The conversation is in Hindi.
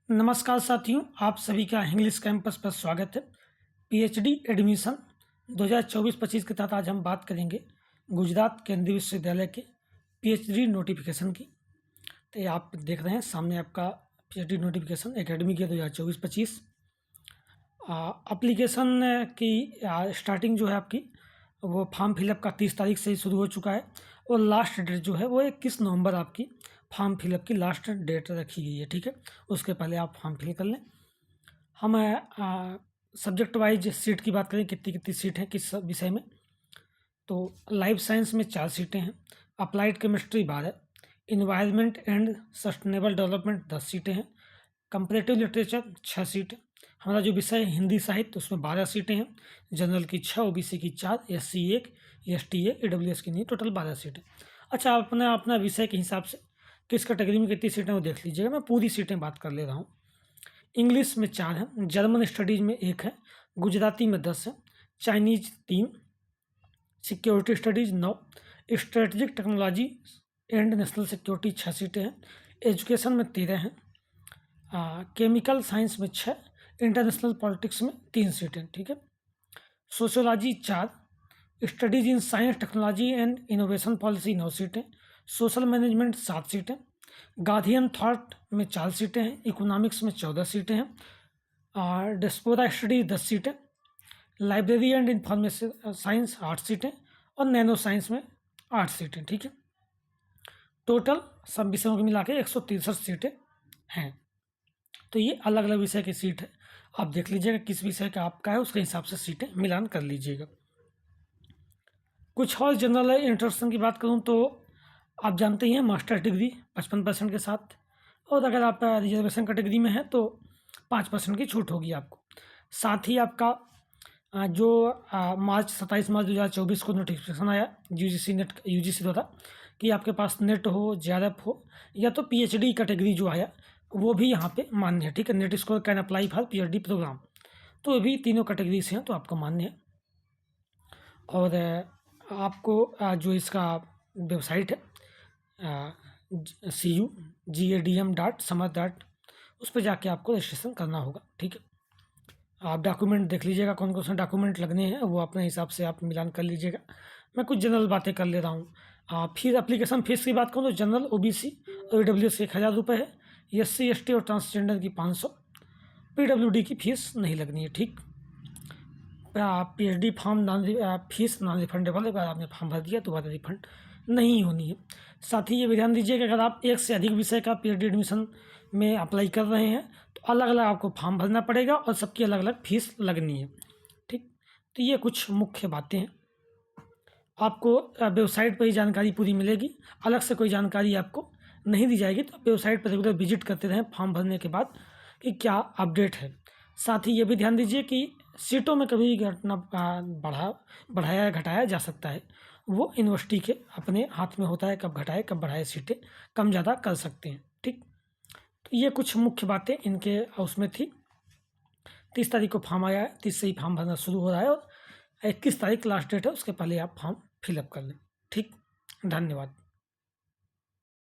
नमस्कार साथियों, आप सभी का इंग्लिश कैंपस पर स्वागत है। पीएचडी एडमिशन 2024-25 के तहत आज हम बात करेंगे गुजरात केंद्रीय विश्वविद्यालय के पीएचडी नोटिफिकेशन की। तो ये आप देख रहे हैं सामने आपका PhD notification academic year 2024-25। Application की स्टार्टिंग जो है आपकी वो फॉर्म फिलअप का 30 तारीख से ही शुरू हो चुका है और लास्ट डेट जो है वो 21 नवंबर आपकी फॉर्म फिलअप की लास्ट डेट रखी गई है। ठीक है, उसके पहले आप फॉर्म फिल कर लें। हम सब्जेक्ट वाइज सीट की बात करें, कितनी कितनी सीट हैं किस विषय में। तो लाइफ साइंस में 4 सीटें हैं, applied chemistry 12, environment and sustainable development 10 सीटें हैं, कंपैरेटिव लिटरेचर 6 सीटें, हमारा जो विषय है हिंदी साहित्य उसमें 12 सीटें हैं, जनरल की 6, ओबीसी की 4, एससी 1, एसटी ईडब्ल्यूएस की नहीं, टोटल 12 सीटें। अच्छा, आप अपना अपना विषय के हिसाब से किस कैटेगरी में कितनी सीटें वो देख लीजिएगा। मैं पूरी सीटें बात कर ले रहा हूँ। इंग्लिश में 4 हैं, जर्मन स्टडीज़ में 1 है, गुजराती में 10 है, Chinese 3, security studies 9, strategic technology and national security 6 सीटें हैं, एजुकेशन में 13 हैं, केमिकल साइंस में 6, इंटरनेशनल पॉलिटिक्स में 3 सीटें। ठीक है, sociology 4, studies in science technology and innovation policy 9 सीटें, सोशल मैनेजमेंट 7 सीटें, गार्डियन थॉट में 4 सीटें हैं, इकोनॉमिक्स में 14 सीटें हैं, और डिस्पोरा स्टडी 10 सीटें, लाइब्रेरी एंड इंफॉर्मेशन साइंस 8 सीटें और नैनो साइंस में 8 सीटें। ठीक है, टोटल सब विषयों को मिला के 163 सीटें हैं। तो ये अलग अलग विषय की सीट है, आप देख लीजिएगा किस विषय का आपका है, उसके हिसाब से सीटें मिलान कर लीजिएगा। कुछ और जनरल इंट्रोडक्शन की बात करूँ तो आप जानते ही हैं मास्टर डिग्री 55% के साथ, और अगर आप रिजर्वेशन कैटेगरी में हैं तो 5% की छूट होगी आपको। साथ ही आपका जो 27 मार्च 2024 को नोटिफिकेशन आया यूजीसी द्वारा कि आपके पास नेट हो, जेआरएफ हो या तो पीएचडी कैटेगरी जो आया वो भी यहाँ पे मान्य है। ठीक है, NET score can apply for PhD program, तो ये भी तीनों कैटेगरी से हैं तो आपको मान्य है। और आपको जो इसका वेबसाइट है CUGADM.समर्थ. उस पर जाके आपको रजिस्ट्रेशन करना होगा। ठीक है, आप डॉक्यूमेंट देख लीजिएगा कौन कौन से डॉक्यूमेंट लगने हैं, वो अपने हिसाब से आप मिलान कर लीजिएगा। मैं कुछ जनरल बातें कर ले रहा हूँ। फिर एप्लीकेशन फीस की बात करूँ तो जनरल, ओबीसी और ईडब्ल्यूएस 1000 रुपये है, एससी एसटी और ट्रांसजेंडर की 500, पीडब्ल्यूडी की फीस नहीं लगनी है। ठीक, PhD form fees non refundable है, अगर आपने फॉर्म भर दिया तो दोबारा रिफंड नहीं होनी है। साथ ही ये भी ध्यान दीजिए कि अगर आप एक से अधिक विषय का पीएचडी एडमिशन में अप्लाई कर रहे हैं तो अलग अलग आपको फॉर्म भरना पड़ेगा और सबकी अलग अलग फीस लगनी है। ठीक, तो ये कुछ मुख्य बातें हैं। आपको वेबसाइट पर ही जानकारी पूरी मिलेगी, अलग से कोई जानकारी आपको नहीं दी जाएगी। तो वेबसाइट पर रेगुलर विजिट करते रहें फॉर्म भरने के बाद कि क्या अपडेट है। साथ ही ये भी ध्यान दीजिए कि सीटों में कभी घटना बढ़ाया या घटाया जा सकता है, वो यूनिवर्सिटी के अपने हाथ में होता है, कब घटाए कब बढ़ाए, सीटें कम ज़्यादा कर सकते हैं। ठीक, तो ये कुछ मुख्य बातें इनके उसमें थी। 30 तारीख को फॉर्म आया है, 30 से ही फॉर्म भरना शुरू हो रहा है और 21 तारीख लास्ट डेट है, उसके पहले आप फॉर्म फिलअप कर लें। ठीक, धन्यवाद।